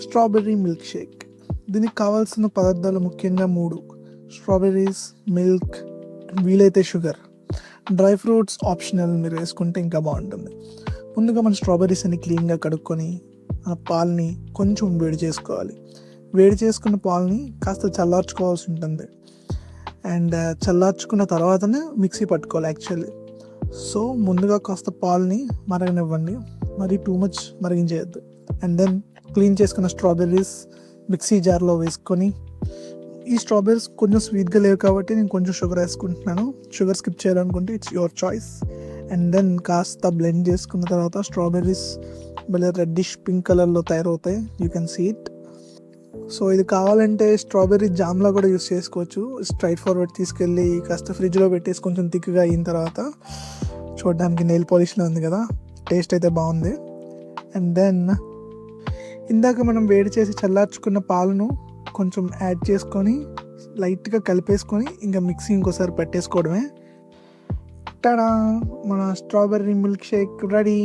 Strawberry milk shake. దీనికి కావాల్సిన పదార్థాలు ముఖ్యంగా 3: స్ట్రాబెర్రీస్, మిల్క్, వీలైతే షుగర్. డ్రై ఫ్రూట్స్ ఆప్షనల్, మీరు వేసుకుంటే ఇంకా బాగుంటుంది. ముందుగా మన స్ట్రాబెర్రీస్ అన్ని క్లీన్గా కడుక్కొని ఆ పాలని కొంచెం వేడి చేసుకోవాలి. వేడి చేసుకున్న పాలని కాస్త చల్లార్చుకోవాల్సి ఉంటుంది. అండ్ చల్లార్చుకున్న తర్వాతనే మిక్సీ పట్టుకోవాలి యాక్చువల్లీ. సో ముందుగా కాస్త పాలని మరగనివ్వండి, మరి టూ మచ్ మరిగించేయద్దు. అండ్ దెన్ క్లీన్ చేసుకున్న స్ట్రాబెర్రీస్ మిక్సీ జార్లో వేసుకొని, ఈ స్ట్రాబెర్రీస్ కొంచెం స్వీట్గా లేవు కాబట్టి నేను కొంచెం షుగర్ వేసుకుంటున్నాను. షుగర్ స్కిప్ చేయాలనుకుంటే it's your choice. And then కాస్త బ్లెండ్ చేసుకున్న తర్వాత స్ట్రాబెర్రీస్ భలే రెడ్డిష్ పింక్ కలర్లో తయారవుతాయి. You can see it. So ఇది కావాలంటే స్ట్రాబెర్రీ జామ్లా కూడా యూస్ చేసుకోవచ్చు. స్ట్రైట్ ఫార్వర్డ్ తీసుకెళ్ళి కాస్త ఫ్రిడ్జ్లో పెట్టేసి కొంచెం థిక్గా అయిన తర్వాత, చూడడానికి నెయిల్ పాలిష్లో ఉంది కదా, టేస్ట్ అయితే బాగుంది. అండ్ దెన్ ఇందాక మనం వేడి చేసి చల్లార్చుకున్న పాలను కొంచెం యాడ్ చేసుకొని లైట్గా కలిపేసుకొని ఇంకా మిక్సీ ఇంకోసారి పెట్టేసుకోవడమే. టడా, మన strawberry milk shake ready.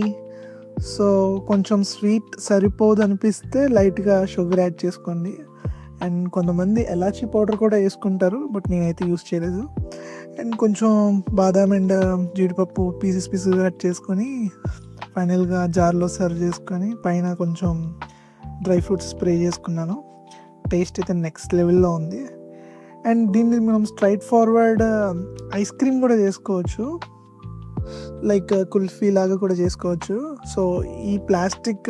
So కొంచెం స్వీట్ సరిపోదు అనిపిస్తే లైట్గా షుగర్ యాడ్ చేసుకోండి. అండ్ కొంతమంది ఎలాచీ పౌడర్ కూడా వేసుకుంటారు, బట్ నేనైతే యూస్ చేయలేదు. అండ్ కొంచెం బాదాం అండ్ జీడిపప్పు పీసెస్ యాడ్ చేసుకొని ఫైనల్గా జార్లో సర్వ్ చేసుకొని పైన కొంచెం డ్రై ఫ్రూట్స్ స్ప్రే చేసుకున్నాను. టేస్ట్ అయితే నెక్స్ట్ లెవెల్లో ఉంది. అండ్ దీన్ని మనం స్ట్రైట్ ఫార్వర్డ్ ఐస్ క్రీమ్ కూడా చేసుకోవచ్చు, లైక్ కుల్ఫీ లాగా కూడా చేసుకోవచ్చు. సో ఈ ప్లాస్టిక్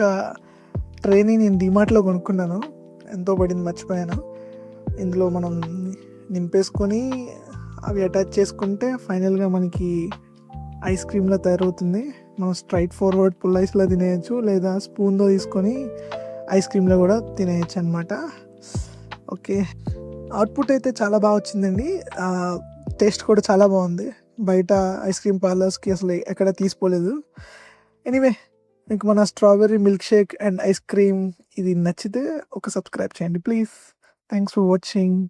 ట్రేని నేను డిమార్ట్లో కొనుక్కున్నాను, ఎంతో పడింది మర్చిపోయాను. ఇందులో మనం నింపేసుకొని అవి అటాచ్ చేసుకుంటే ఫైనల్గా మనకి ఐస్ క్రీమ్లా తయారవుతుంది. మనం స్ట్రైట్ ఫార్వర్డ్ పుల్ ఐస్లా తినేయచ్చు, లేదా స్పూన్తో తీసుకొని ఐస్ క్రీమ్లో కూడా తినేయచ్చు అనమాట. ఓకే, అవుట్పుట్ అయితే చాలా బాగా వచ్చిందండి. టేస్ట్ కూడా చాలా బాగుంది. బయట ఐస్ క్రీమ్ పార్లర్స్కి అసలు ఎక్కడ తీసుకోలేదు. ఎనీవే, మీకు మన strawberry milk shake and ice cream ఇది నచ్చితే ఒక సబ్స్క్రైబ్ చేయండి ప్లీజ్. Thanks for watching.